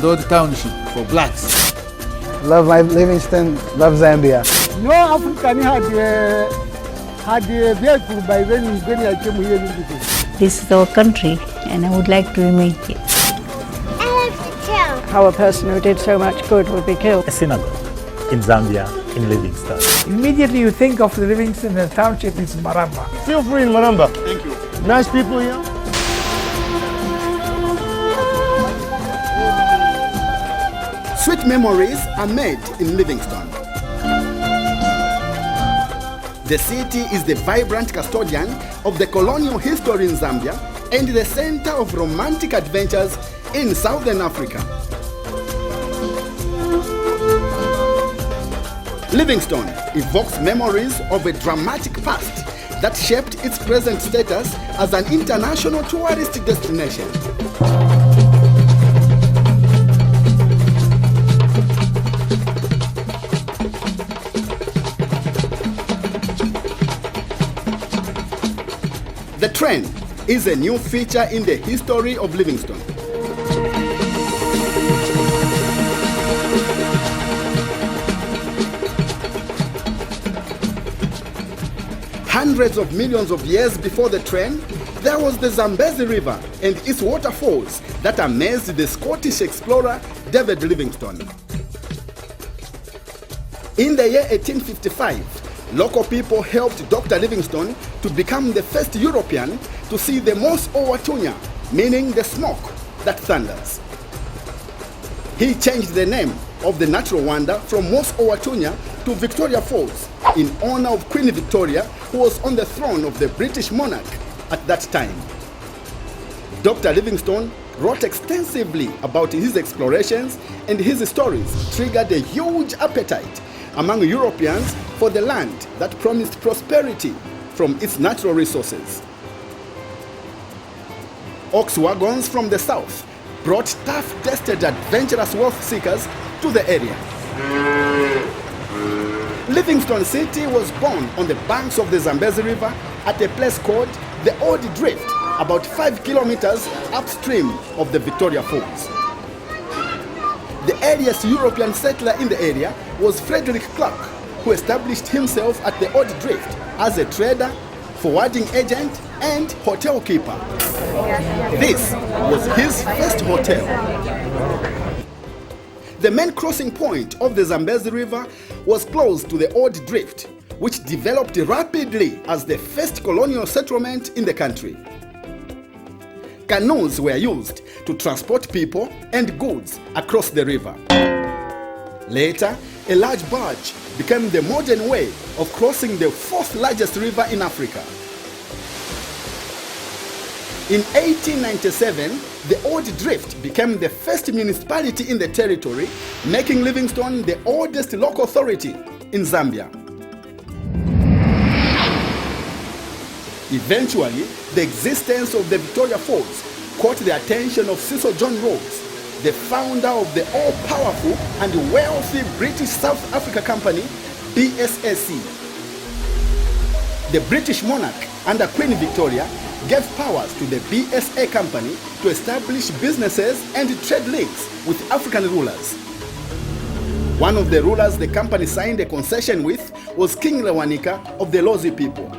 Ndodi Township for blacks. Love my Livingstone, love Zambia. No African had a vehicle by when I came here. This is our country and I would like to remake it. I have to tell how a person who did so much good would be killed. A synagogue in Zambia, in Livingstone. Immediately you think of the Livingstone Township, it's Maramba. Feel free in Maramba. Thank you. Nice people here. Sweet memories are made in Livingstone. The city is the vibrant custodian of the colonial history in Zambia and the center of romantic adventures in Southern Africa. Livingstone evokes memories of a dramatic past that shaped its present status as an international tourist destination. The train is a new feature in the history of Livingstone. Hundreds of millions of years before the train, there was the Zambezi River and its waterfalls that amazed the Scottish explorer David Livingstone. In the year 1855, local people helped Dr. Livingstone to become the first European to see the Mos Owatunya, meaning the smoke that thunders. He changed the name of the natural wonder from Mos Owatunya to Victoria Falls in honor of Queen Victoria, who was on the throne of the British monarch at that time. Dr. Livingstone wrote extensively about his explorations, and his stories triggered a huge appetite among Europeans for the land that promised prosperity from its natural resources. Ox wagons from the south brought tough-tested adventurous wealth seekers to the area. Livingstone City was born on the banks of the Zambezi River at a place called the Old Drift, about 5 kilometers upstream of the Victoria Falls. The earliest European settler in the area was Frederick Clark, who established himself at the Old Drift as a trader, forwarding agent, and hotel keeper. This was his first hotel. The main crossing point of the Zambezi River was close to the Old Drift, which developed rapidly as the first colonial settlement in the country. Canoes were used to transport people and goods across the river. Later, a large barge became the modern way of crossing the fourth largest river in Africa. In 1897, the Old Drift became the first municipality in the territory, making Livingstone the oldest local authority in Zambia. Eventually, the existence of the Victoria Falls caught the attention of Cecil John Rhodes, the founder of the all-powerful and wealthy British South Africa Company, BSAC. The British monarch under Queen Victoria gave powers to the BSA company to establish businesses and trade links with African rulers. One of the rulers the company signed a concession with was King Lewanika of the Lozi people.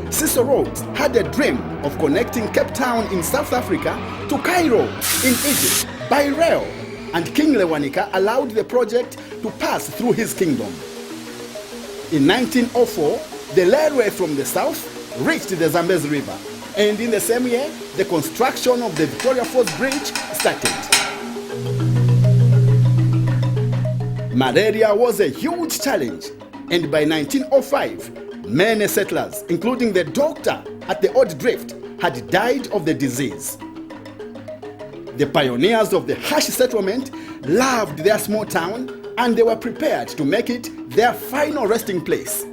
Cecil Rhodes had a dream of connecting Cape Town in South Africa to Cairo in Egypt by rail, and King Lewanika allowed the project to pass through his kingdom. In 1904, the railway from the south reached the Zambezi River, and in the same year, the construction of the Victoria Falls Bridge started. Malaria was a huge challenge, and by 1905, many settlers, including the doctor at the Old Drift, had died of the disease. The pioneers of the harsh settlement loved their small town, and they were prepared to make it their final resting place.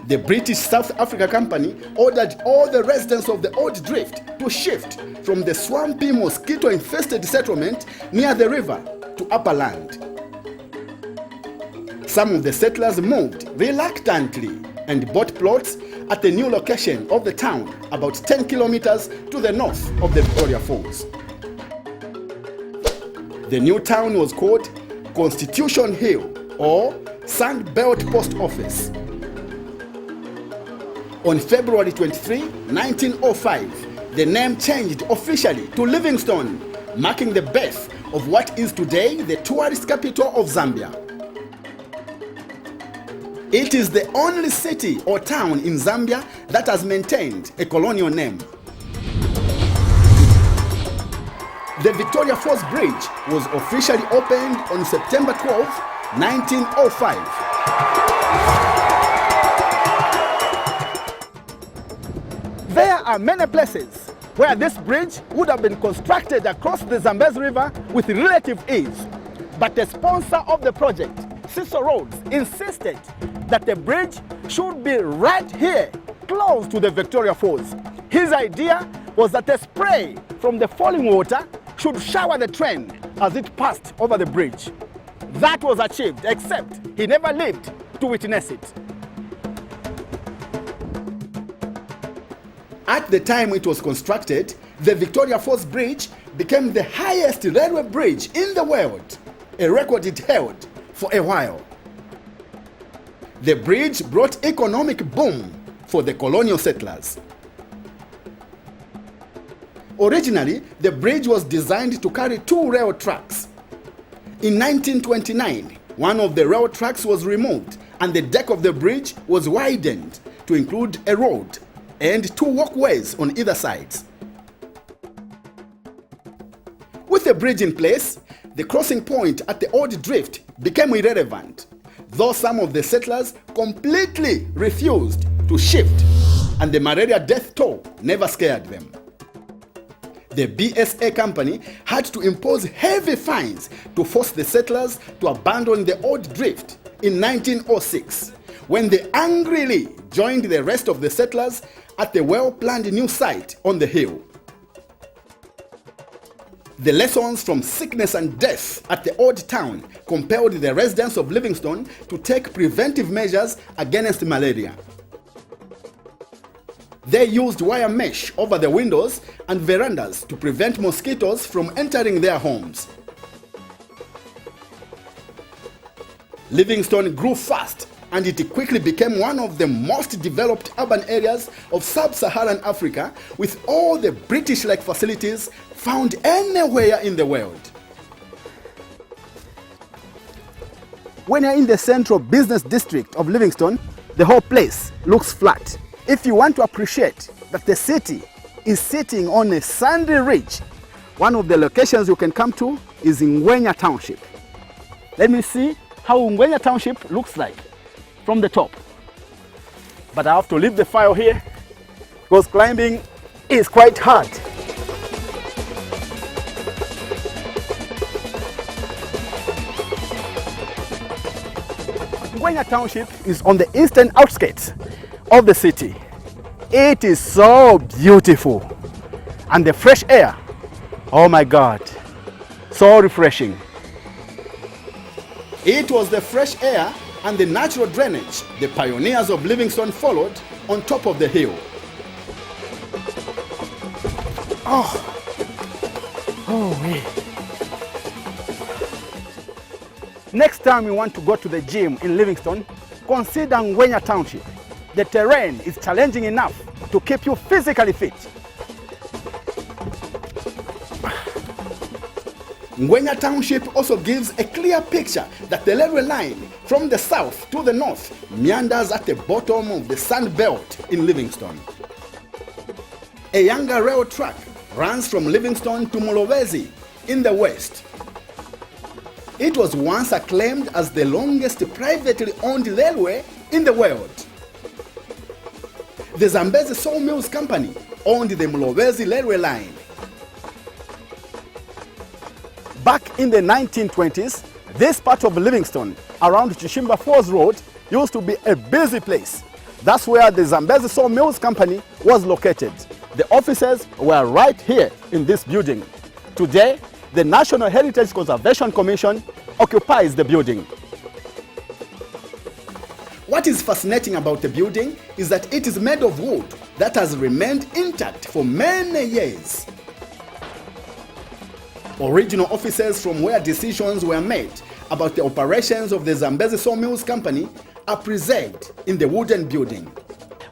The British South Africa Company ordered all the residents of the Old Drift to shift from the swampy, mosquito-infested settlement near the river to upper land. Some of the settlers moved reluctantly and bought plots at the new location of the town, about 10 kilometers to the north of the Victoria Falls. The new town was called Constitution Hill or Sandbelt Post Office. On February 23, 1905, the name changed officially to Livingstone, marking the birth of what is today the tourist capital of Zambia. It is the only city or town in Zambia that has maintained a colonial name. The Victoria Falls Bridge was officially opened on September 12, 1905. There are many places where this bridge would have been constructed across the Zambezi River with relative ease. But the sponsor of the project, Cecil Rhodes, insisted that the bridge should be right here, close to the Victoria Falls. His idea was that the spray from the falling water should shower the train as it passed over the bridge. That was achieved, except he never lived to witness it. At the time it was constructed, the Victoria Falls Bridge became the highest railway bridge in the world, a record it held for a while. The bridge brought economic boom for the colonial settlers. Originally, the bridge was designed to carry 2 rail tracks. In 1929, one of the rail tracks was removed and the deck of the bridge was widened to include a road and 2 walkways on either side. With the bridge in place, the crossing point at the old drift became irrelevant, though some of the settlers completely refused to shift, and the malaria death toll never scared them. The BSA company had to impose heavy fines to force the settlers to abandon the old drift in 1906, when they angrily joined the rest of the settlers at the well-planned new site on the hill. The lessons from sickness and death at the old town compelled the residents of Livingstone to take preventive measures against malaria. They used wire mesh over the windows and verandas to prevent mosquitoes from entering their homes. Livingstone grew fast, and it quickly became one of the most developed urban areas of sub-Saharan Africa, with all the British-like facilities found anywhere in the world. When you're in the central business district of Livingstone, the whole place looks flat. If you want to appreciate that the city is sitting on a sandy ridge, one of the locations you can come to is Ngwenya Township. Let me see how Ngwenya Township looks like from the top. But I have to leave the file here because climbing is quite hard. Ngwenya Township is on the eastern outskirts of the city. It is so beautiful, and the fresh air, oh my God, so refreshing. It was the fresh air and the natural drainage the pioneers of Livingstone followed on top of the hill. Next time you want to go to the gym in Livingstone, consider Ngwenya Township. The terrain is challenging enough to keep you physically fit. Ngwenya Township also gives a clear picture that the railway line from the south to the north meanders at the bottom of the sand belt in Livingstone. A younger rail track runs from Livingstone to Mulowezi in the west. It was once acclaimed as the longest privately owned railway in the world. The Zambezi Sawmills Company owned the Mulowezi railway line. Back in the 1920s, this part of Livingstone, around Chishimba Falls Road, used to be a busy place. That's where the Zambezi Sawmills Company was located. The offices were right here in this building. Today, the National Heritage Conservation Commission occupies the building. What is fascinating about the building is that it is made of wood that has remained intact for many years. Original offices from where decisions were made about the operations of the Zambezi Sawmills Company are preserved in the wooden building.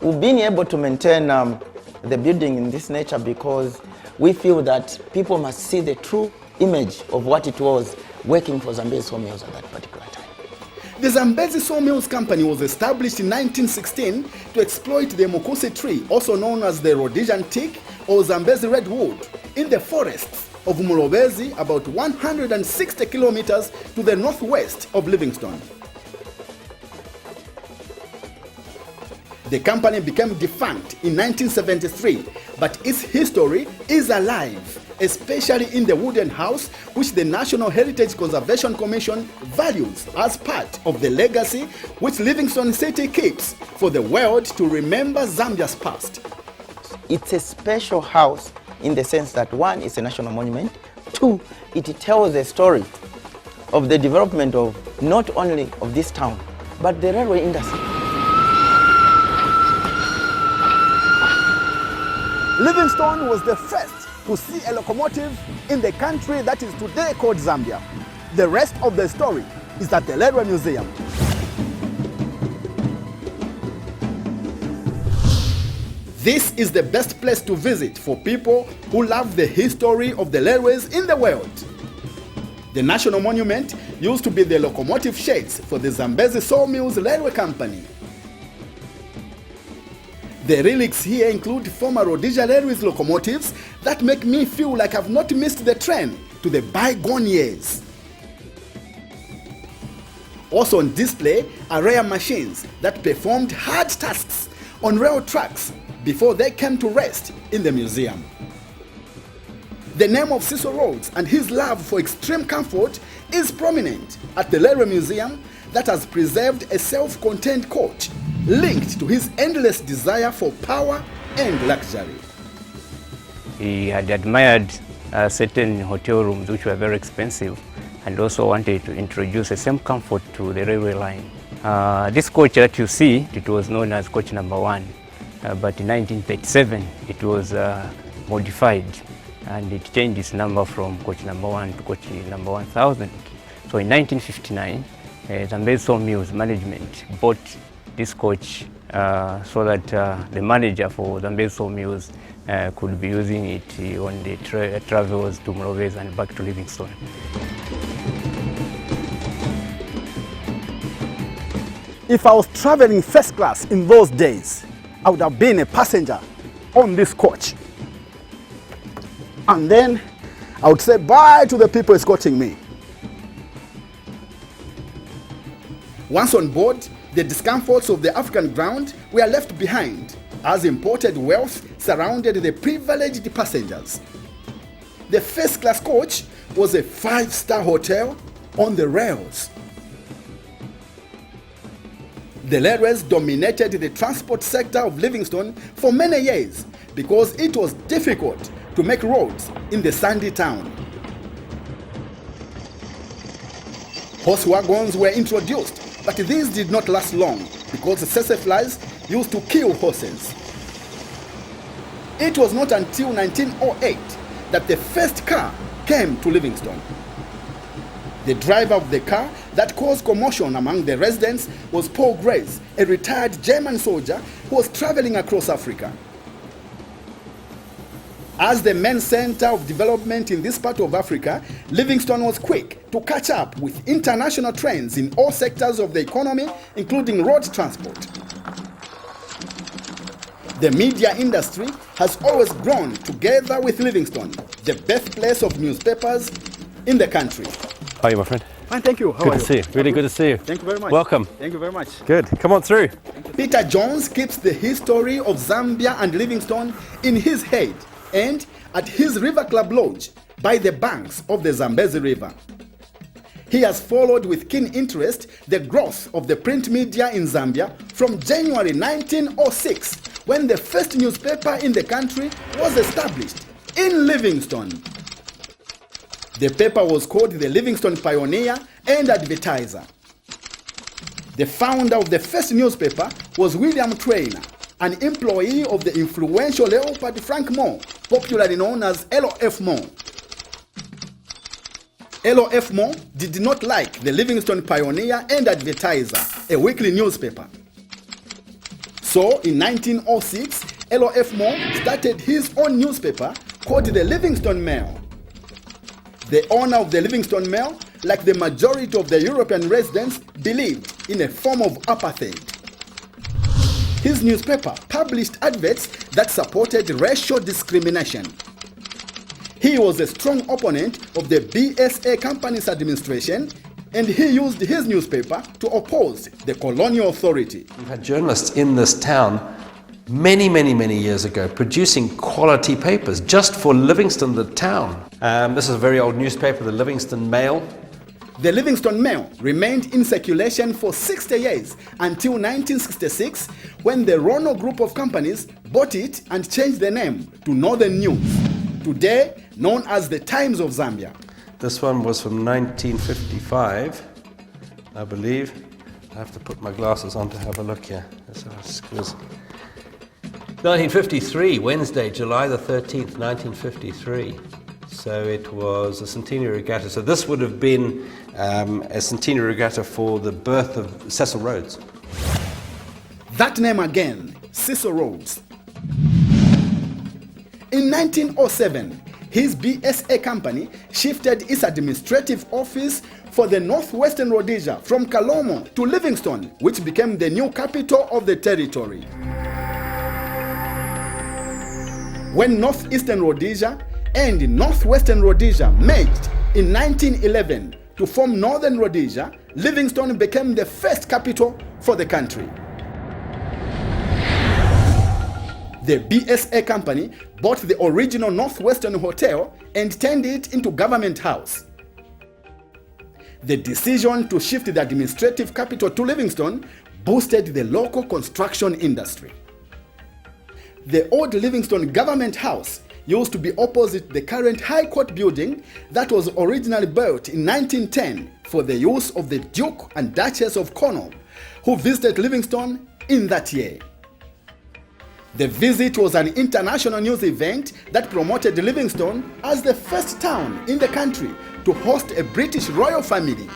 We've been able to maintain the building in this nature because we feel that people must see the true image of what it was working for Zambezi Sawmills at that particular time. The Zambezi Sawmills Company was established in 1916 to exploit the Mukusi tree, also known as the Rhodesian teak or Zambezi redwood, in the forests of Mulobezi, about 160 kilometers to the northwest of Livingstone. The company became defunct in 1973, but its history is alive, especially in the wooden house, which the National Heritage Conservation Commission values as part of the legacy which Livingstone City keeps for the world to remember Zambia's past. It's a special house in the sense that, one, it's a national monument. Two, it tells the story of the development of not only of this town, but the railway industry. Livingstone was the first to see a locomotive in the country that is today called Zambia. The rest of the story is at the Railway Museum. This is the best place to visit for people who love the history of the railways in the world. The National Monument used to be the locomotive sheds for the Zambezi Sawmills Railway Company. The relics here include former Rhodesia Railways locomotives that make me feel like I've not missed the train to the bygone years. Also on display are rare machines that performed hard tasks on rail tracks before they came to rest in the museum. The name of Cecil Rhodes and his love for extreme comfort is prominent at the Railway Museum that has preserved a self-contained coach linked to his endless desire for power and luxury. He had admired certain hotel rooms which were very expensive and also wanted to introduce the same comfort to the railway line. This coach that you see, it was known as coach number 1, but in 1937 it was modified and it changed its number from coach number 1 to coach number 1000. So in 1959, Zambezi Sawmills management bought this coach so that the manager for Zambezi Sawmills could be using it on the travels to Mulobezi and back to Livingstone. If I was traveling first class in those days, I would have been a passenger on this coach. And then I would say bye to the people escorting me. Once on board, the discomforts of the African ground were left behind as imported wealth surrounded the privileged passengers. The first-class coach was a 5-star hotel on the rails. The railways dominated the transport sector of Livingstone for many years because it was difficult to make roads in the sandy town. Horse wagons were introduced, but these did not last long because the tsetse flies used to kill horses. It was not until 1908 that the first car came to Livingstone. The driver of the car that caused commotion among the residents was Paul Grace, a retired German soldier who was traveling across Africa. As the main center of development in this part of Africa, Livingstone was quick to catch up with international trends in all sectors of the economy, including road transport. The media industry has always grown together with Livingstone, the birthplace of newspapers in the country. How are you, my friend? Fine, thank you. How good are to see you. Really good to see you. Thank you very much. Welcome. Thank you very much. Good. Come on through. Peter Jones keeps the history of Zambia and Livingstone in his head and at his River Club Lodge by the banks of the Zambezi River. He has followed with keen interest the growth of the print media in Zambia from January 1906, when the first newspaper in the country was established in Livingstone. The paper was called the Livingstone Pioneer and Advertiser. The founder of the first newspaper was William Trainer, an employee of the influential Leopold Frank Moore, popularly known as L.F. Moore. LOF Mo did not like the Livingstone Pioneer and Advertiser, a weekly newspaper. So in 1906, LOF Mo started his own newspaper called the Livingstone Mail. The owner of the Livingstone Mail, like the majority of the European residents, believed in a form of apartheid. His newspaper published adverts that supported racial discrimination. He was a strong opponent of the BSA company's administration, and he used his newspaper to oppose the colonial authority. We've had journalists in this town many years ago producing quality papers just for Livingstone, the town. This is a very old newspaper, the Livingstone Mail. The Livingstone Mail remained in circulation for 60 years until 1966, when the Rono Group of companies bought it and changed the name to Northern News, today known as the Times of Zambia. This one was from 1955, I believe. I have to put my glasses on to have a look here. 1953, Wednesday, July the 13th, 1953. So it was a centenary regatta. So this would have been a centenary regatta for the birth of Cecil Rhodes. That name again, Cecil Rhodes. In 1907, his BSA company shifted its administrative office for the Northwestern Rhodesia from Kalomo to Livingstone, which became the new capital of the territory. When Northeastern Rhodesia and Northwestern Rhodesia merged in 1911 to form Northern Rhodesia, Livingstone became the first capital for the country. The BSA company bought the original Northwestern Hotel and turned it into Government House. The decision to shift the administrative capital to Livingstone boosted the local construction industry. The old Livingstone Government House used to be opposite the current High Court building that was originally built in 1910 for the use of the Duke and Duchess of Cornwall, who visited Livingstone in that year. The visit was an international news event that promoted Livingstone as the first town in the country to host a British royal family.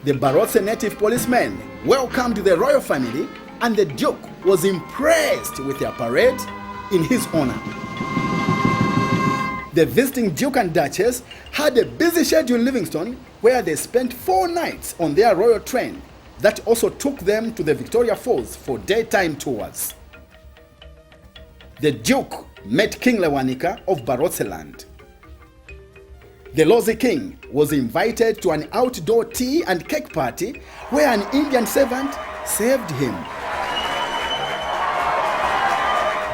The Barotse native policemen welcomed the royal family, and the Duke was impressed with their parade in his honor. The visiting Duke and Duchess had a busy schedule in Livingstone, where they spent 4 nights on their royal train that also took them to the Victoria Falls for daytime tours. The Duke met King Lewanika of Barotseland. The Lozi King was invited to an outdoor tea and cake party where an Indian servant served him.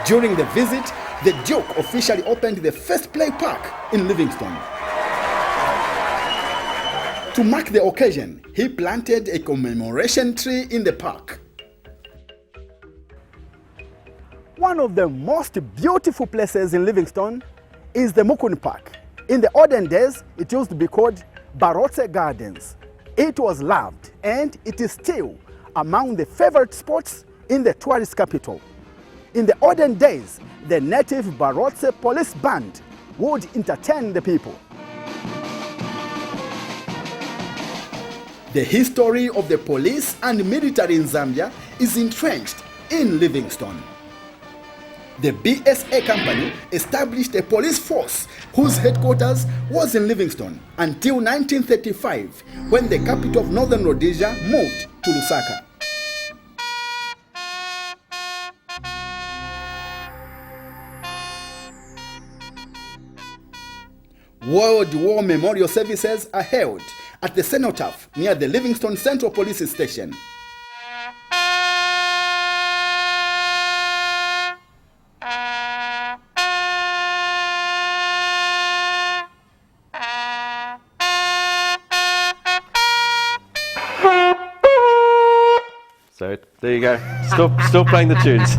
During the visit, the Duke officially opened the first play park in Livingstone. To mark the occasion, he planted a commemoration tree in the park. One of the most beautiful places in Livingstone is the Mukuni Park. In the olden days, it used to be called Barotse Gardens. It was loved, and it is still among the favorite spots in the tourist capital. In the olden days, the native Barotse police band would entertain the people. The history of the police and military in Zambia is entrenched in Livingstone. The BSA company established a police force whose headquarters was in Livingstone until 1935, when the capital of Northern Rhodesia moved to Lusaka. World War memorial services are held at the cenotaph near the Livingstone Central Police Station. So there you go. Still playing the tunes.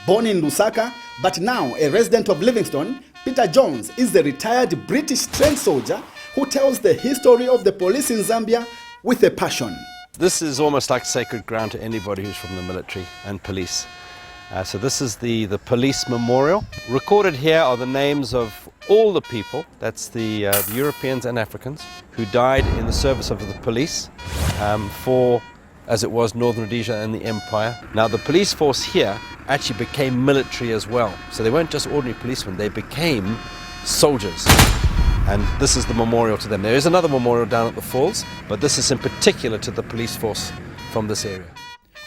Born in Lusaka, but now a resident of Livingstone, Peter Jones is the retired British trained soldier who tells the history of the police in Zambia with a passion. This is almost like sacred ground to anybody who's from the military and police. So this is the police memorial. Recorded here are the names of all the people, that's the Europeans and Africans, who died in the service of the police for, as it was, Northern Rhodesia and the Empire. Now the police force here actually became military as well. So they weren't just ordinary policemen, they became soldiers. And this is the memorial to them. There is another memorial down at the falls, but this is in particular to the police force from this area.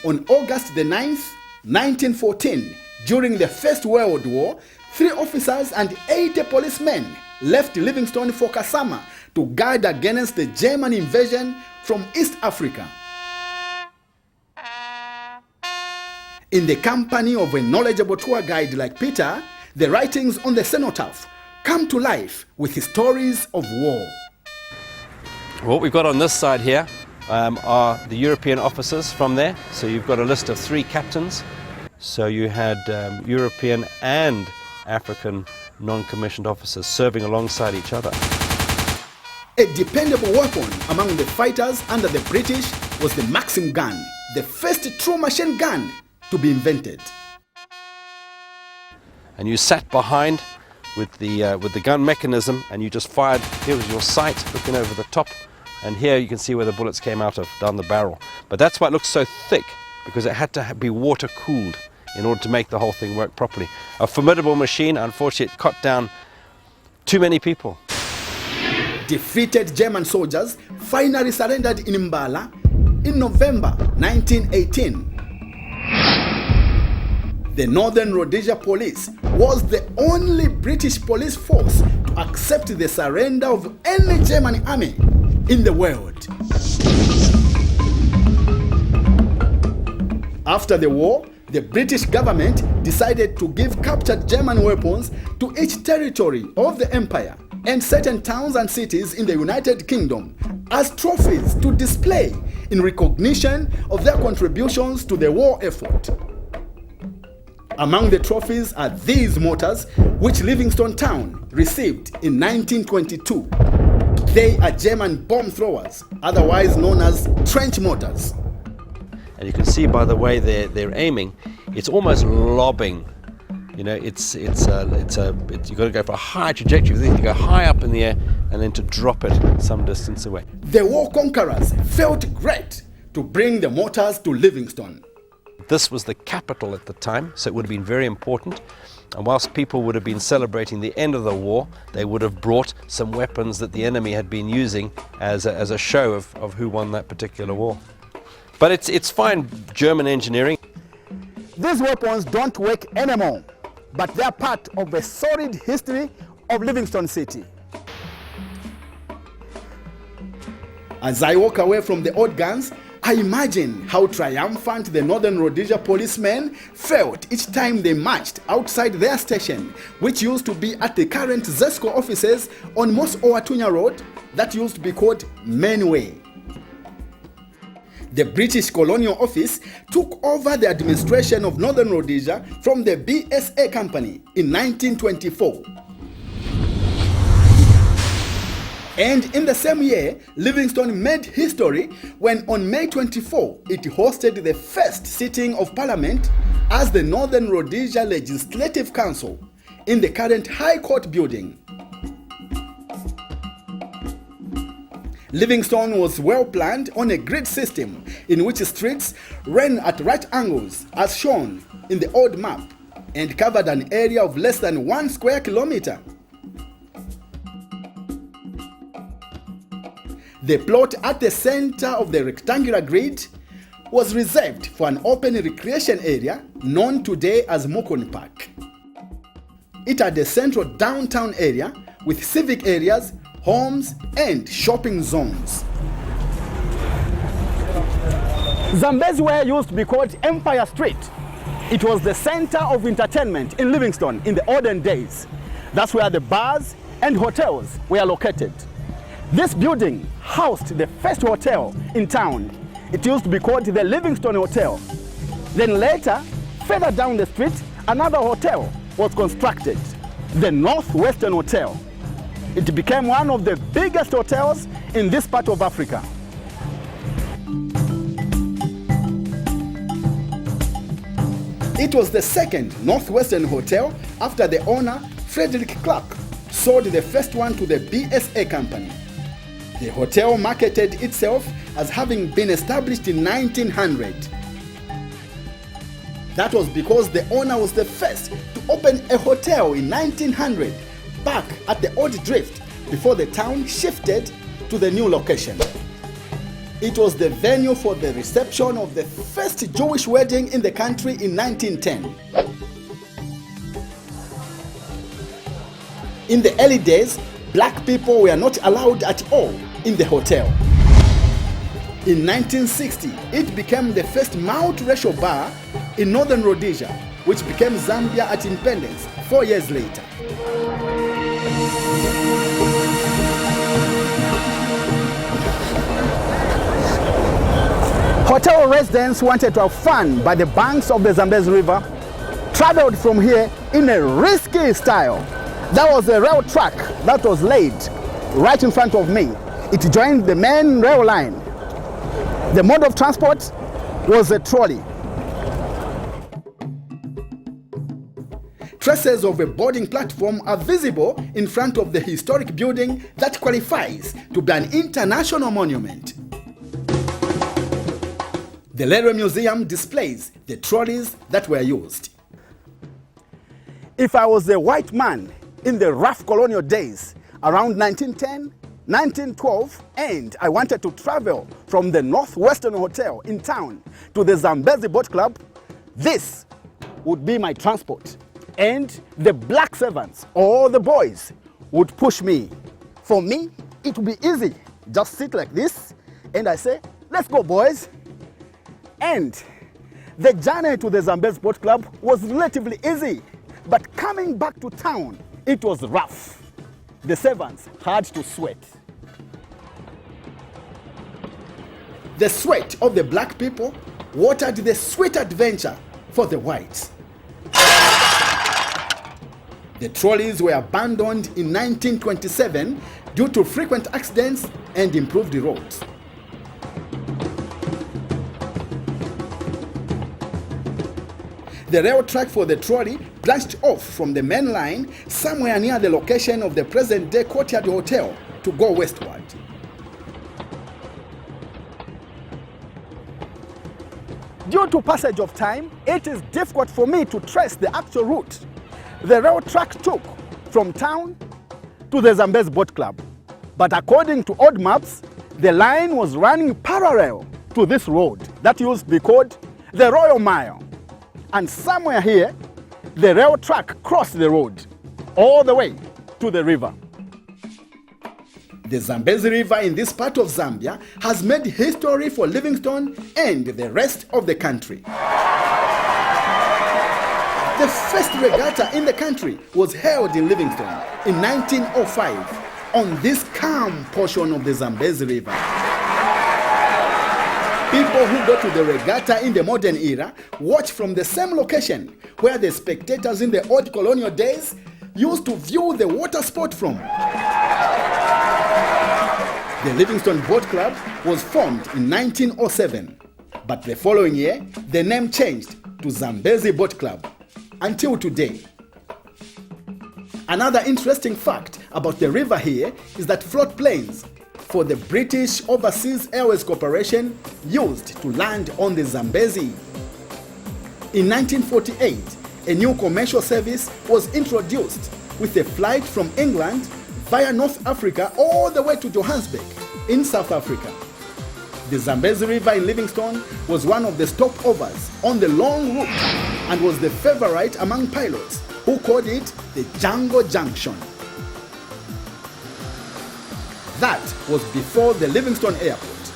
On August the 9th, 1914, during the First World War, 3 officers and 80 policemen left Livingstone for Kasama to guard against the German invasion from East Africa. In the company of a knowledgeable tour guide like Peter, the writings on the cenotaph come to life with stories of war. What we've got on this side here are the European officers from there. So you've got a list of 3 captains. So you had European and African non-commissioned officers serving alongside each other. A dependable weapon among the fighters under the British was the Maxim gun, the first true machine gun to be invented. And you sat behind with the gun mechanism, and you just fired. Here was your sight looking over the top, and here you can see where the bullets came out of, down the barrel. But that's why it looks so thick, because it had to be water cooled in order to make the whole thing work properly. A formidable machine. Unfortunately, it cut down too many people. Defeated German soldiers finally surrendered in Mbala in November 1918. The Northern Rhodesia Police was the only British police force to accept the surrender of any German army in the world. After the war, the British government decided to give captured German weapons to each territory of the empire and certain towns and cities in the United Kingdom as trophies to display in recognition of their contributions to the war effort. Among the trophies are these mortars, which Livingstone town received in 1922. They are German bomb throwers, otherwise known as trench mortars. And you can see by the way they're aiming, it's almost lobbing. You know, you've got to go for a high trajectory. You go high up in the air and then to drop it some distance away. The war conquerors felt great to bring the mortars to Livingstone. This was the capital at the time, so it would have been very important. And whilst people would have been celebrating the end of the war, they would have brought some weapons that the enemy had been using as a show of who won that particular war. But it's fine German engineering. These weapons don't work anymore, but they are part of a sordid history of Livingstone City. As I walk away from the old guns, I imagine how triumphant the Northern Rhodesia policemen felt each time they marched outside their station, which used to be at the current ZESCO offices on Mos Owatunya Road, that used to be called Mainway. The British Colonial Office took over the administration of Northern Rhodesia from the BSA Company in 1924. And in the same year, Livingstone made history when on May 24, it hosted the first sitting of Parliament as the Northern Rhodesia Legislative Council in the current High Court building. Livingstone was well planned on a grid system in which streets ran at right angles as shown in the old map and covered an area of less than 1 square kilometer. The plot at the center of the rectangular grid was reserved for an open recreation area known today as Mukon Park. It had a central downtown area with civic areas, homes, and shopping zones. Zambezi used to be called Empire Street. It was the center of entertainment in Livingstone in the olden days. That's where the bars and hotels were located. This building housed the first hotel in town. It used to be called the Livingstone Hotel. Then later, further down the street, another hotel was constructed, the Northwestern Hotel. It became one of the biggest hotels in this part of Africa. It was the second Northwestern hotel after the owner, Frederick Clark, sold the first one to the BSA company. The hotel marketed itself as having been established in 1900. That was because the owner was the first to open a hotel in 1900 back at the Old Drift before the town shifted to the new location. It was the venue for the reception of the first Jewish wedding in the country in 1910. In the early days, black people were not allowed at all in the hotel. In 1960, it became the first multiracial bar in northern Rhodesia, which became Zambia at independence 4 years later. Hotel residents wanted to have fun by the banks of the Zambezi River, traveled from here in a risky style. There was a rail track that was laid right in front of me. It joined the main rail line. The mode of transport was a trolley. Traces of a boarding platform are visible in front of the historic building that qualifies to be an international monument. The Lere Museum displays the trolleys that were used. If I was a white man in the rough colonial days around 1910, 1912, and I wanted to travel from the Northwestern Hotel in town to the Zambezi Boat Club, this would be my transport. And the black servants, or the boys, would push me. For me, it would be easy. Just sit like this, and I say, let's go, boys. And the journey to the Zambezi Boat Club was relatively easy, but coming back to town, it was rough. The servants had to sweat. The sweat of the black people watered the sweet adventure for the whites. The trolleys were abandoned in 1927 due to frequent accidents and improved roads. The rail track for the trolley branched off from the main line somewhere near the location of the present-day Courtyard Hotel to go westward. Due to passage of time, it is difficult for me to trace the actual route the rail track took from town to the Zambezi Boat Club. But according to old maps, the line was running parallel to this road that used to be called the Royal Mile. And somewhere here, the rail track crossed the road all the way to the river. The Zambezi River in this part of Zambia has made history for Livingstone and the rest of the country. The first regatta in the country was held in Livingstone in 1905 on this calm portion of the Zambezi River. People who go to the regatta in the modern era watch from the same location where the spectators in the old colonial days used to view the water sport from. The Livingstone Boat Club was formed in 1907, but the following year the name changed to Zambezi Boat Club until today. Another interesting fact about the river here is that floatplanes for the British Overseas Airways Corporation used to land on the Zambezi. In 1948, a new commercial service was introduced with a flight from England via North Africa all the way to Johannesburg in South Africa. The Zambezi River in Livingstone was one of the stopovers on the long route and was the favorite among pilots who called it the Jungle Junction. That was before the Livingstone Airport.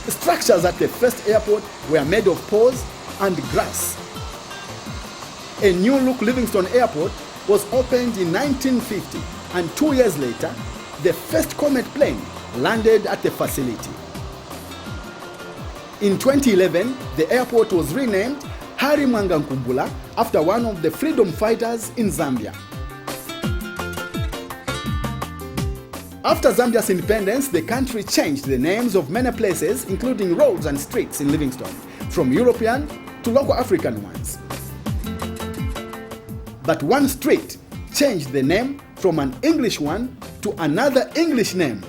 The structures at the first airport were made of poles and grass. A new-look Livingstone Airport was opened in 1950, and 2 years later, the first Comet plane landed at the facility. In 2011, the airport was renamed Hari Mwangankumbula after one of the freedom fighters in Zambia. After Zambia's independence, the country changed the names of many places, including roads and streets in Livingstone, from European to local African ones. But one street changed the name from an English one to another English name.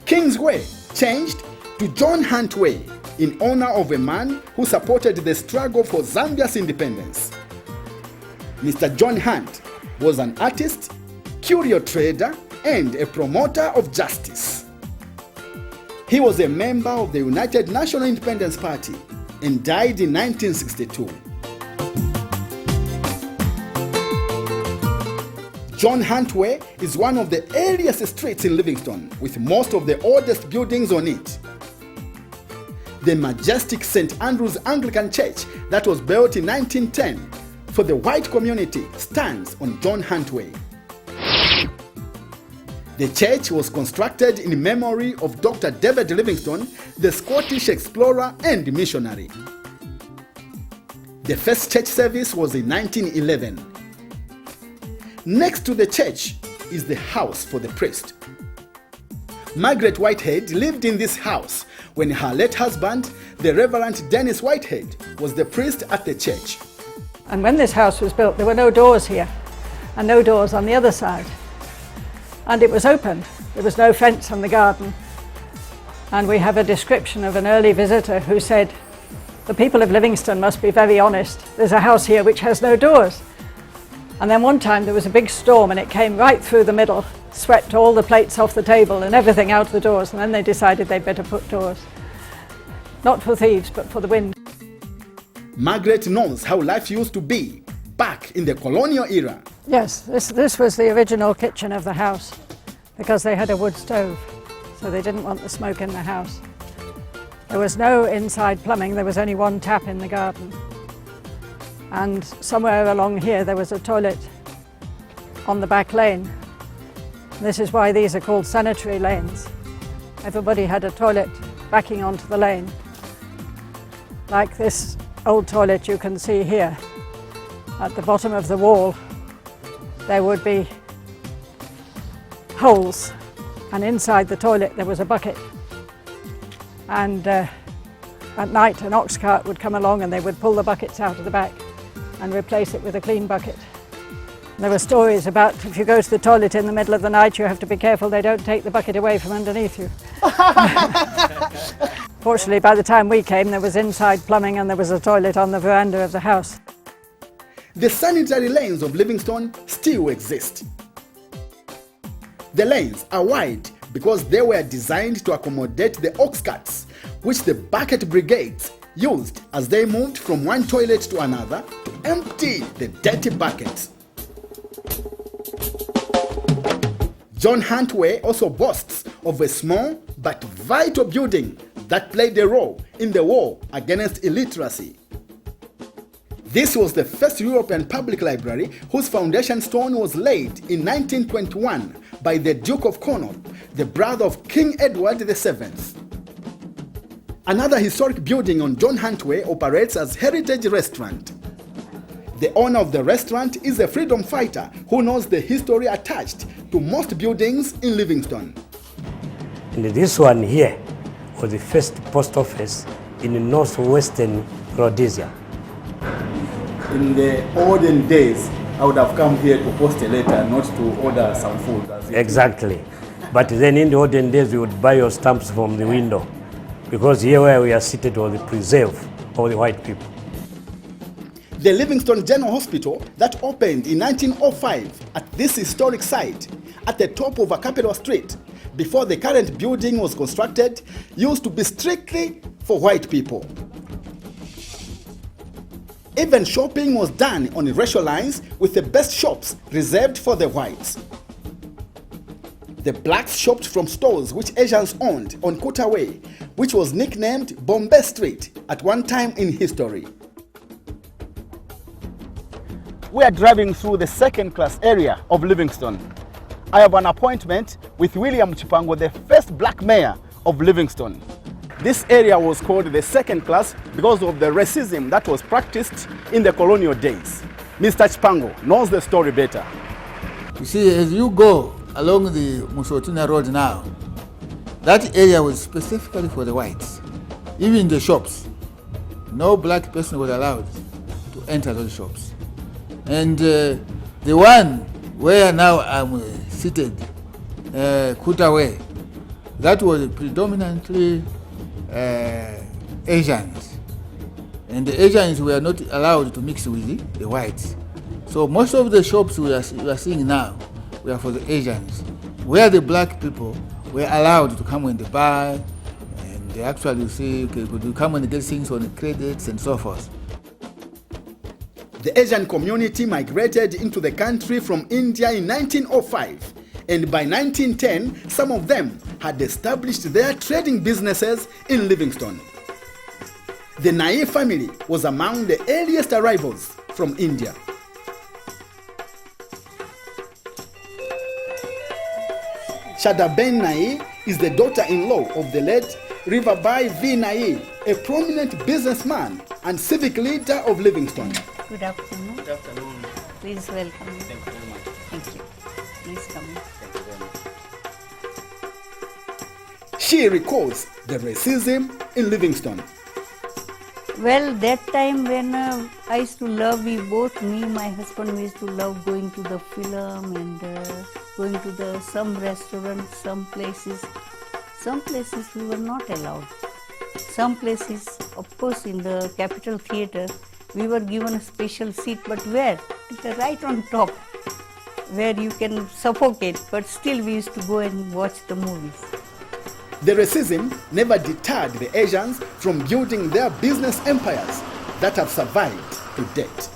Kingsway changed to John Hunt Way in honor of a man who supported the struggle for Zambia's independence. Mr. John Hunt was an artist, curio trader, and a promoter of justice. He was a member of the United National Independence Party and died in 1962. John Hunt Way is one of the earliest streets in Livingstone, with most of the oldest buildings on it. The majestic St. Andrew's Anglican Church that was built in 1910 for the white community stands on John Hunt Way. The church was constructed in memory of Dr. David Livingstone, the Scottish explorer and missionary. The first church service was in 1911. Next to the church is the house for the priest. Margaret Whitehead lived in this house when her late husband, the Reverend Dennis Whitehead, was the priest at the church. And when this house was built, there were no doors here and no doors on the other side. And it was open. There was no fence on the garden. And we have a description of an early visitor who said, "The people of Livingstone must be very honest. There's a house here which has no doors." And then one time there was a big storm and it came right through the middle, swept all the plates off the table and everything out the doors, and then they decided they'd better put doors. Not for thieves, but for the wind. Margaret knows how life used to be back in the colonial era. Yes, this was the original kitchen of the house because they had a wood stove, so they didn't want the smoke in the house. There was no inside plumbing, there was only one tap in the garden. And somewhere along here there was a toilet on the back lane. This is why these are called sanitary lanes. Everybody had a toilet backing onto the lane. Like this old toilet you can see here. At the bottom of the wall there would be holes, and inside the toilet there was a bucket. And at night an ox cart would come along and they would pull the buckets out of the back and replace it with a clean bucket. There were stories about if you go to the toilet in the middle of the night, you have to be careful they don't take the bucket away from underneath you. Fortunately, by the time we came, there was inside plumbing and there was a toilet on the veranda of the house. The sanitary lanes of Livingstone still exist. The lanes are wide because they were designed to accommodate the ox carts, which the bucket brigades used as they moved from one toilet to another to empty the dirty buckets. John Hunt Way also boasts of a small but vital building that played a role in the war against illiteracy. This was the first European public library whose foundation stone was laid in 1921 by the Duke of Cornwall, the brother of King Edward VII. Another historic building on John Hunt Way operates as Heritage Restaurant. The owner of the restaurant is a freedom fighter who knows the history attached to most buildings in Livingstone. And this one here was the first post office in northwestern Rhodesia. In the olden days, I would have come here to post a letter, not to order some food. Exactly. But then in the olden days, we would buy your stamps from the window, because here where we are seated was the preserve of the white people. The Livingstone General Hospital that opened in 1905 at this historic site at the top of a capital street before the current building was constructed used to be strictly for white people. Even shopping was done on racial lines, with the best shops reserved for the whites. The blacks shopped from stores which Asians owned on Kuta Way, which was nicknamed Bombay Street at one time in history. We are driving through the second-class area of Livingstone. I have an appointment with William Chipango, the first black mayor of Livingstone. This area was called the second class because of the racism that was practiced in the colonial days. Mr. Chipango knows the story better. You see, as you go along the Musotina Road now, that area was specifically for the whites. Even the shops, no black person was allowed to enter those shops. And the one where now I'm seated, Kutaway, that was predominantly Asians. And the Asians were not allowed to mix with the whites. So most of the shops we are seeing now were for the Asians, where the black people were allowed to come and buy, and they actually see, okay, could come and get things on credits and so forth. The Asian community migrated into the country from India in 1905, and by 1910, some of them had established their trading businesses in Livingstone. The Nai family was among the earliest arrivals from India. Shadaben Nai is the daughter-in-law of the late Riverbai V. Nai, a prominent businessman and civic leader of Livingstone. Good afternoon. Good afternoon. Please welcome. Thank you very much. Thank you. Please come in. Thank you very much. She recalls the racism in Livingstone. Well, that time when I used to love, my husband, we used to love going to the film and going to some restaurants, some places. Some places we were not allowed. Some places, of course, in the Capitol Theatre, we were given a special seat, but where? Right on top, where you can suffocate, but still we used to go and watch the movies. The racism never deterred the Asians from building their business empires that have survived to date.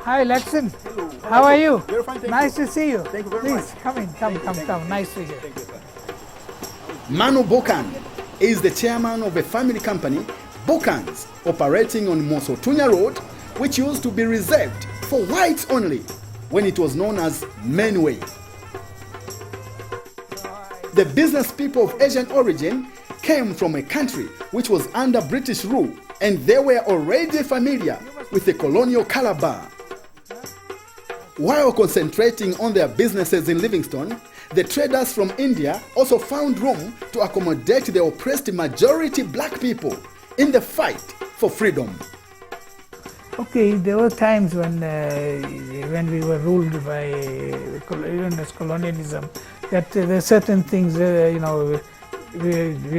Hi, Letson. Hello. How are you? Very fine, thank Nice you. to see you. Thank you very Please, much. come in. Come. Nice to hear. Thank you, sir. Manu Bokan is the chairman of a family company, Bokans, operating on Mosotunya Road, which used to be reserved for whites only when it was known as Menway. The business people of Asian origin came from a country which was under British rule, and they were already familiar with the colonial Calabar. While concentrating on their businesses in Livingstone, the traders from India also found room to accommodate the oppressed majority black people in the fight for freedom. Okay, there were times when we were ruled by colonialism, that there are certain things, we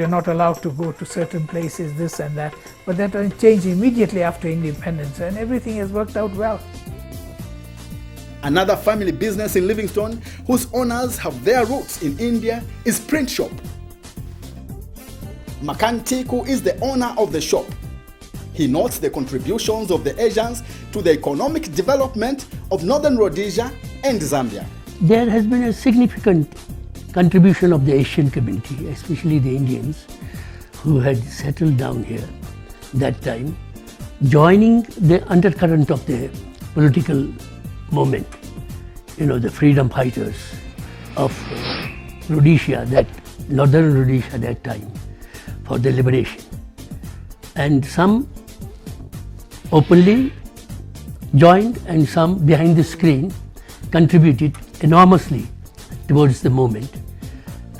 are not allowed to go to certain places, this and that. But that changed immediately after independence, and everything has worked out well. Another family business in Livingstone, whose owners have their roots in India, is Print Shop. Makantiku is the owner of the shop. He notes the contributions of the Asians to the economic development of Northern Rhodesia and Zambia. There has been a significant contribution of the Asian community, especially the Indians who had settled down here that time, joining the undercurrent of the political movement, the freedom fighters of Rhodesia, Northern Rhodesia that time, for the liberation. And some openly joined and some behind the screen contributed enormously towards the movement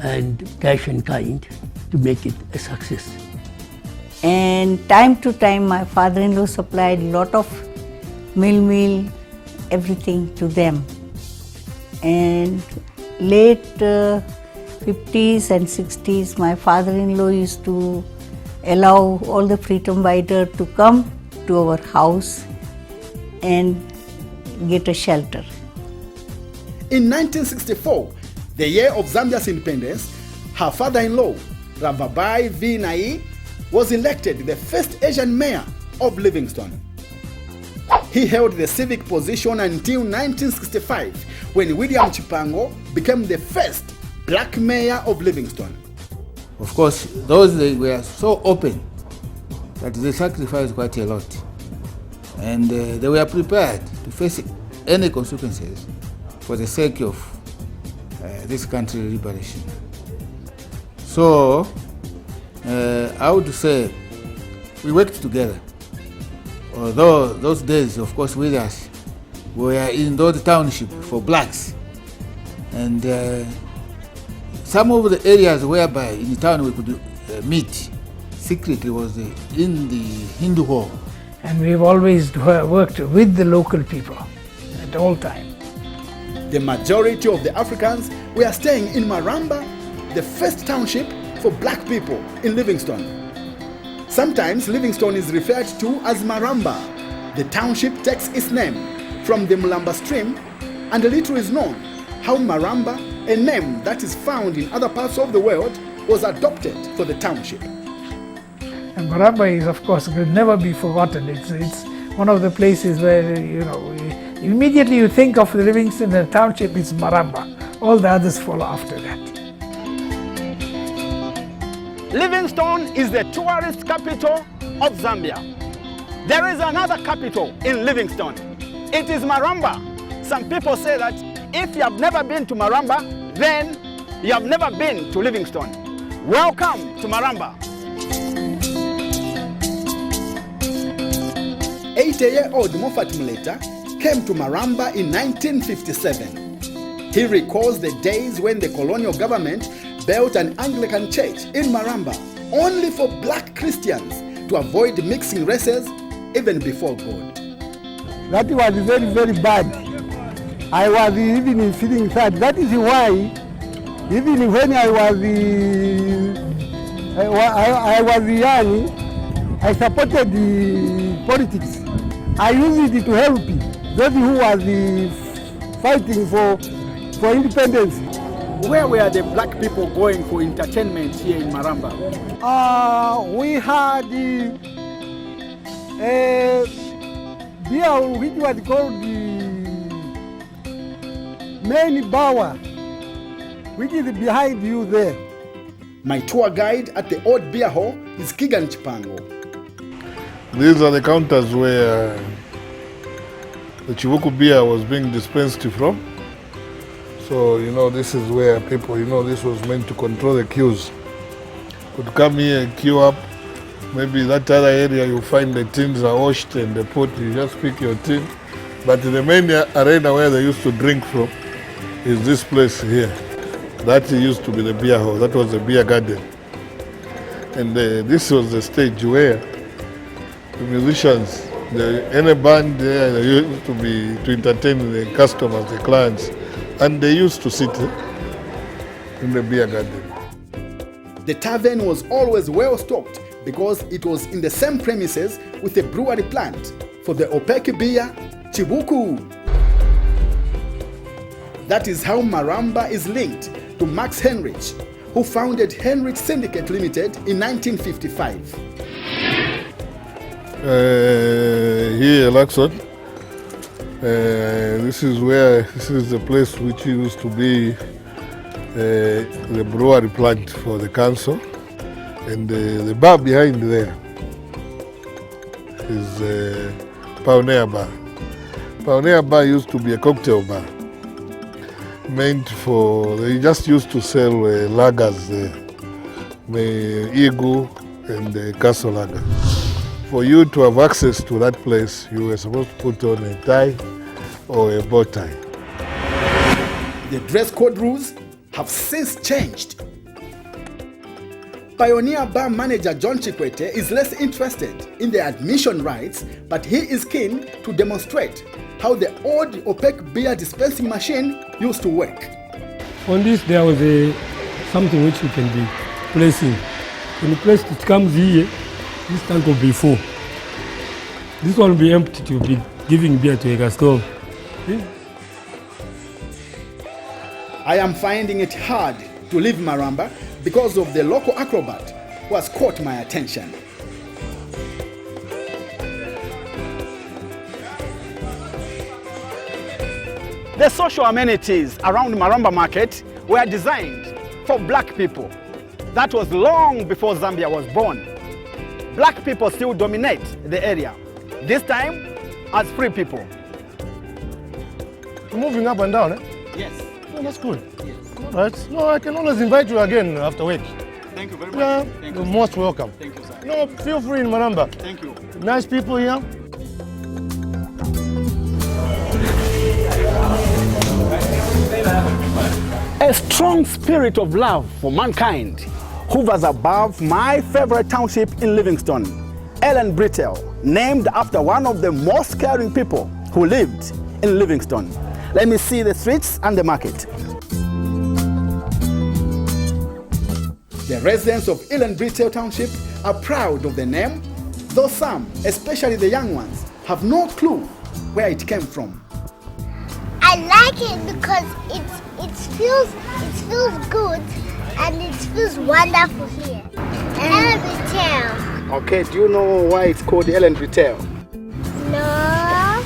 and cash and kind to make it a success. And time to time my father-in-law supplied a lot of meal, everything to them. And late 50s and 60s, my father-in-law used to allow all the freedom fighters to come to our house and get a shelter. In 1964, the year of Zambia's independence, her father-in-law, Ravabai V. Nai, was elected the first Asian mayor of Livingstone. He held the civic position until 1965, when William Chipango became the first black mayor of Livingstone. Of course, those they were so open that they sacrificed quite a lot. And they were prepared to face any consequences for the sake of this country's liberation. So, I would say we worked together. Although those days, of course, with us, we were in those townships for blacks. And some of the areas whereby in the town we could meet secretly was in the Hindu Hall. And we've always worked with the local people at all times. The majority of the Africans were staying in Maramba, the first township for black people in Livingstone. Sometimes Livingstone is referred to as Maramba. The township takes its name from the Mulamba stream, and little is known how Maramba, a name that is found in other parts of the world, was adopted for the township. And Maramba is, of course, will never be forgotten. It's one of the places where, immediately you think of Livingstone and township, it's Maramba. All the others follow after that. Livingstone is the tourist capital of Zambia. There is another capital in Livingstone. It is Maramba. Some people say that if you have never been to Maramba, then you have never been to Livingstone. Welcome to Maramba. 80-year-old Moffat Muleta came to Maramba in 1957. He recalls the days when the colonial government built an Anglican church in Maramba only for black Christians to avoid mixing races even before God. That was very, very bad. I was even feeling sad. That is why, even when I was young, I supported the politics. I used it to help those who was fighting for independence. Where were the black people going for entertainment here in Maramba? We had a beer which was called the main bower, which is behind you there. My tour guide at the old beer hall is Kigan Chipango. These are the counters where the Chivuku beer was being dispensed from. So, this is where people, this was meant to control the queues. Could come here and queue up. Maybe that other area you find the tins are washed and the pot, you just pick your tin. But the main arena where they used to drink from is this place here. That used to be the beer hall. That was the beer garden. And this was the stage where the musicians, any band there, they used to entertain the customers, the clients. And they used to sit in the beer garden. The tavern was always well stocked because it was in the same premises with a brewery plant for the opaque beer, Chibuku. That is how Maramba is linked to Max Henrich, who founded Henrich Syndicate Limited in 1955. Here, Luxon. This is the place which used to be the brewery plant for the council, and the bar behind there is Pioneer Bar. Pioneer Bar used to be a cocktail bar, they just used to sell lagers there, Eagle and Castle Lager. For you to have access to that place, you were supposed to put on a tie or a bow tie. The dress code rules have since changed. Pioneer Bar manager John Chikwete is less interested in the admission rights, but he is keen to demonstrate how the old opaque beer dispensing machine used to work. On this there was something which you can be placing. When you place it comes here, this tank will be full. This one will be empty to be giving beer to a customer. I am finding it hard to leave Maramba because of the local acrobat who has caught my attention. The social amenities around Maramba Market were designed for black people. That was long before Zambia was born. Black people still dominate the area, this time as free people. Moving up and down, eh? Yes. Oh, that's good. Yes. All right. No, I can always invite you again after work. Thank you very much. Yeah, Thank you're you. most welcome. Thank you, sir. No, feel free in Maramba. Thank you. Nice people here. A strong spirit of love for mankind hovers above my favorite township in Livingstone, Ellen Britell, named after one of the most caring people who lived in Livingstone. Let me see the streets and the market. The residents of Ellen Britell Township are proud of the name, though some, especially the young ones, have no clue where it came from. I like it because it feels good and it feels wonderful here. Ellen Britell. Okay, do you know why it's called Ellen Britell? No.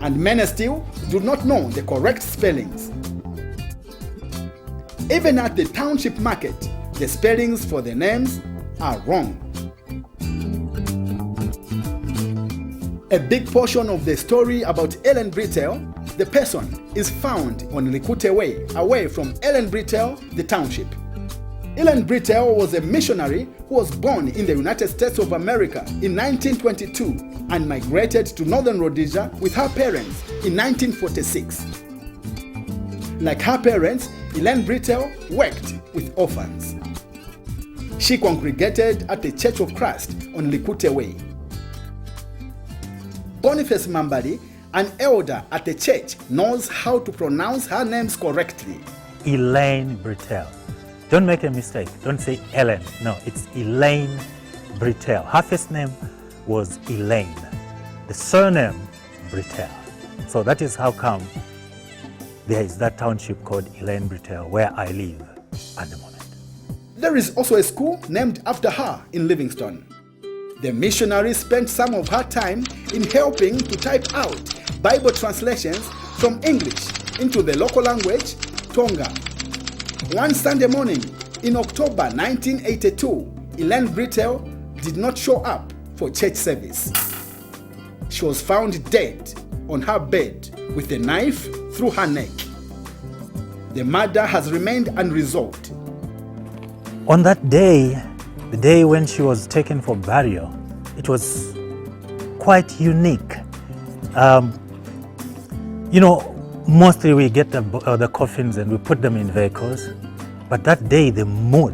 And many still do not know the correct spellings. Even at the township market, the spellings for the names are wrong. A big portion of the story about Ellen Britell, the person, is found on Likute Way, away from Ellen Britell, the township. Ellen Britell was a missionary who was born in the United States of America in 1922 and migrated to Northern Rhodesia with her parents in 1946. Like her parents, Ellen Britell worked with orphans. She congregated at the Church of Christ on Likute Way. Boniface Mambali, an elder at the church, knows how to pronounce her names correctly. Elaine Britell. Don't make a mistake. Don't say Ellen. No, it's Elaine Britell. Her first name was Elaine. The surname, Britell. So that is how come there is that township called Elaine Britell, where I live at the moment. There is also a school named after her in Livingstone. The missionary spent some of her time in helping to type out Bible translations from English into the local language, Tonga. One Sunday morning in October 1982, Elaine Britell did not show up for church service. She was found dead on her bed with a knife through her neck. The murder has remained unresolved. On that day, the day when she was taken for burial, it was quite unique. Mostly we get the coffins and we put them in vehicles, but that day the mood,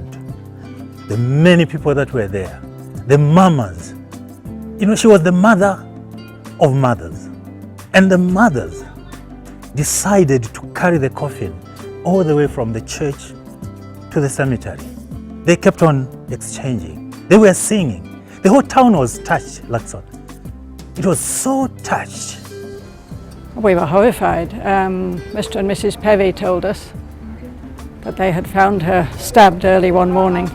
the many people that were there, the mamas, she was the mother of mothers, and the mothers decided to carry the coffin all the way from the church to the cemetery. They kept on exchanging. They were singing. The whole town was touched, Lakson. It was so touched. We were horrified. Mr. and Mrs. Perry told us that they had found her stabbed early one morning.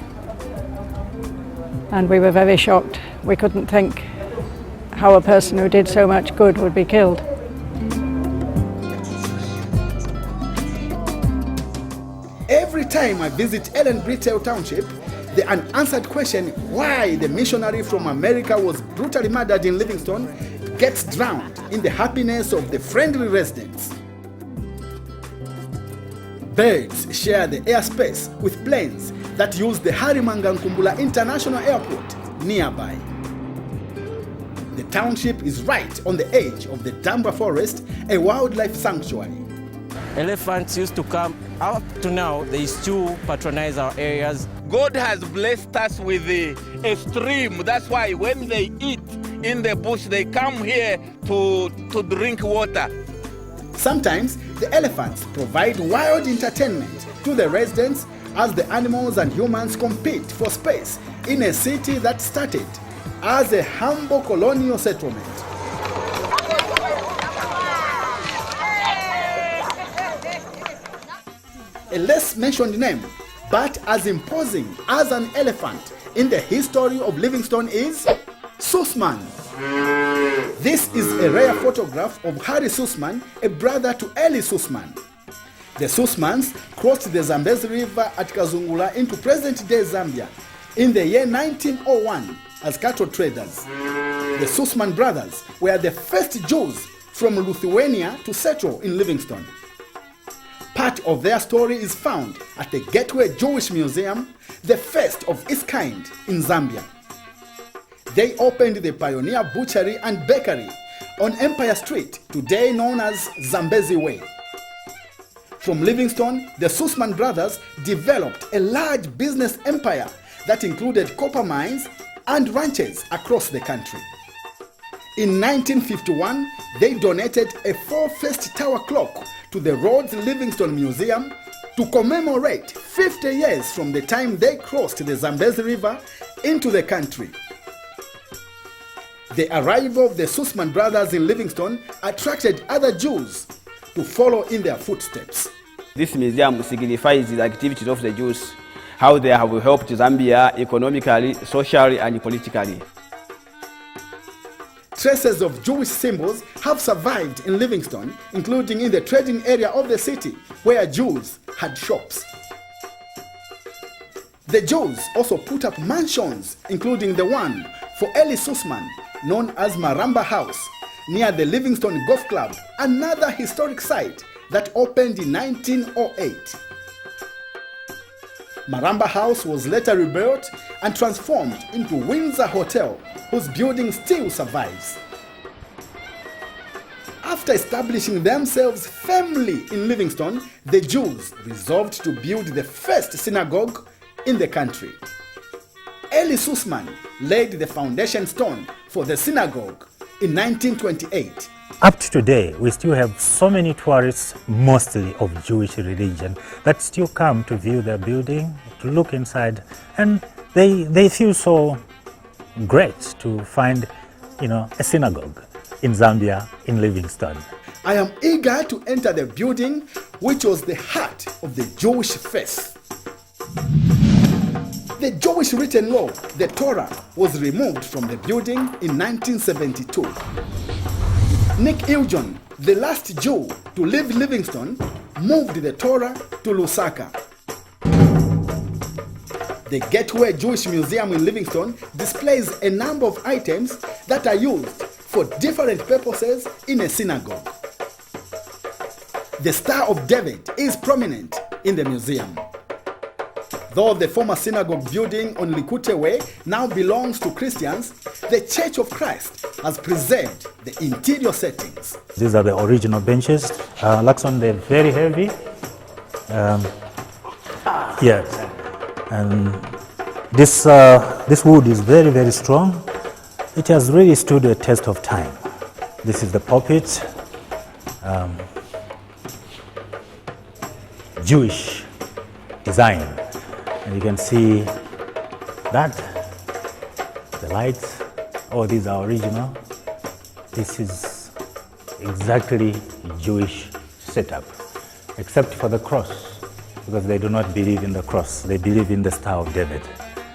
And we were very shocked. We couldn't think how a person who did so much good would be killed. Every time I visit Ellen Britell Township, the unanswered question why the missionary from America was brutally murdered in Livingstone gets drowned in the happiness of the friendly residents. Birds share the airspace with planes that use the Harimangankumbula International Airport nearby. The township is right on the edge of the Damba Forest, a wildlife sanctuary. Elephants used to come. Up to now, they still patronize our areas. God has blessed us with a stream. That's why when they eat in the bush, they come here to drink water. Sometimes the elephants provide wild entertainment to the residents as the animals and humans compete for space in a city that started as a humble colonial settlement. A less mentioned name, but as imposing as an elephant in the history of Livingstone is Sussman. This is a rare photograph of Harry Sussman, a brother to Eli Sussman. The Sussmans crossed the Zambezi River at Kazungula into present-day Zambia in the year 1901 as cattle traders. The Sussman brothers were the first Jews from Lithuania to settle in Livingstone. Part of their story is found at the Gateway Jewish Museum, the first of its kind in Zambia. They opened the Pioneer Butchery and Bakery on Empire Street, today known as Zambezi Way. From Livingstone, the Sussman brothers developed a large business empire that included copper mines and ranches across the country. In 1951, they donated a 4-faced tower clock to the Rhodes Livingstone Museum to commemorate 50 years from the time they crossed the Zambezi River into the country. The arrival of the Sussman brothers in Livingstone attracted other Jews to follow in their footsteps. This museum signifies the activities of the Jews, how they have helped Zambia economically, socially, and politically. Traces of Jewish symbols have survived in Livingstone, including in the trading area of the city, where Jews had shops. The Jews also put up mansions, including the one for Eli Sussman, known as Maramba House, near the Livingstone Golf Club, another historic site that opened in 1908. Maramba House was later rebuilt and transformed into Windsor Hotel, whose building still survives. After establishing themselves firmly in Livingstone, the Jews resolved to build the first synagogue in the country. Eli Sussman laid the foundation stone for the synagogue in 1928. Up to today, we still have so many tourists, mostly of Jewish religion, that still come to view their building, to look inside, and they feel so great to find, a synagogue in Zambia, in Livingstone. I am eager to enter the building, which was the heart of the Jewish faith. The Jewish written law, the Torah, was removed from the building in 1972. Nick Iljon, the last Jew to leave Livingstone, moved the Torah to Lusaka. The Gateway Jewish Museum in Livingstone displays a number of items that are used for different purposes in a synagogue. The Star of David is prominent in the museum. Though the former synagogue building on Likute Way now belongs to Christians, the Church of Christ has preserved the interior settings. These are the original benches. Laxon, they're very heavy. Yes. And this wood is very, very strong. It has really stood the test of time. This is the pulpit. Jewish design. And you can see that, the lights, all these are original. This is exactly Jewish setup, except for the cross, because they do not believe in the cross, they believe in the Star of David.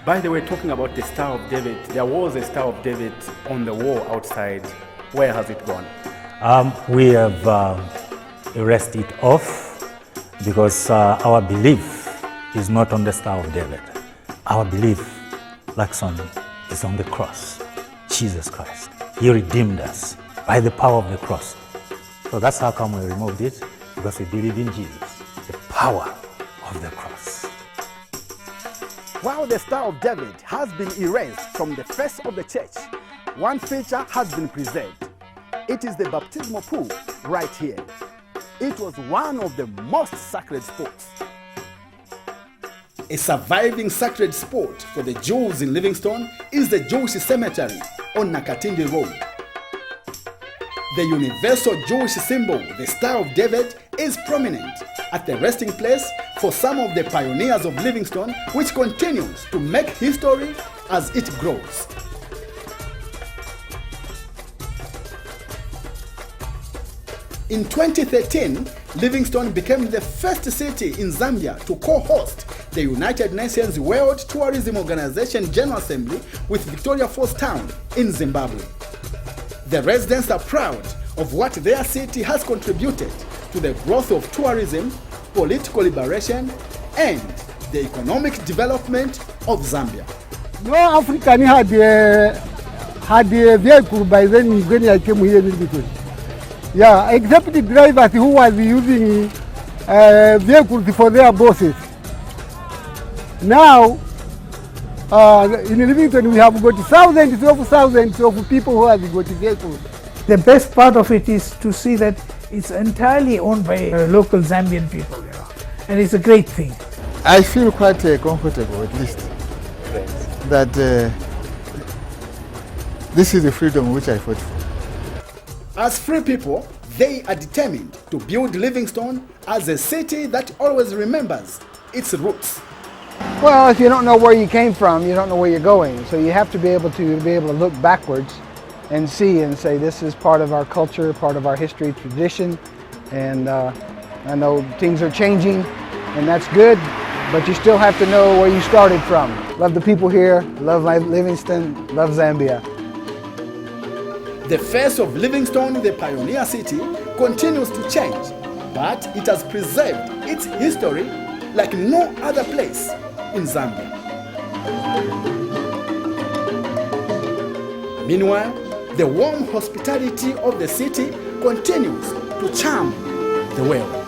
By the way, talking about the Star of David, there was a Star of David on the wall outside. Where has it gone? We have erased it off because our belief is not on the Star of David. Our belief, Laxon, is on the cross, Jesus Christ. He redeemed us by the power of the cross. So that's how come we removed it, because we believe in Jesus, the power of the cross. While the Star of David has been erased from the face of the church, one feature has been preserved. It is the baptismal pool right here. It was one of the most sacred spots. A surviving sacred spot for the Jews in Livingstone is the Jewish cemetery on Nakatindi Road. The universal Jewish symbol, the Star of David, is prominent at the resting place for some of the pioneers of Livingstone, which continues to make history as it grows. In 2013, Livingstone became the first city in Zambia to co-host the United Nations World Tourism Organization General Assembly with Victoria Falls Town in Zimbabwe. The residents are proud of what their city has contributed to the growth of tourism, political liberation, and the economic development of Zambia. No African had a vehicle by then when I came here in Livingstone. Yeah, except the drivers who was using vehicles for their bosses. Now, in Livingstone we have got thousands of people who have got vehicles. The best part of it is to see that It's entirely owned by local Zambian people, you know, and it's a great thing. I feel quite comfortable, at least, that this is the freedom which I fought for. As free people, they are determined to build Livingstone as a city that always remembers its roots. Well, if you don't know where you came from, you don't know where you're going. So you have to be able to look backwards and see and say this is part of our culture, part of our history, tradition. And I know things are changing, and that's good. But you still have to know where you started from. Love the people here, love Livingstone, love Zambia. The face of Livingstone, the pioneer city, continues to change, but it has preserved its history like no other place in Zambia. Meanwhile, the warm hospitality of the city continues to charm the world.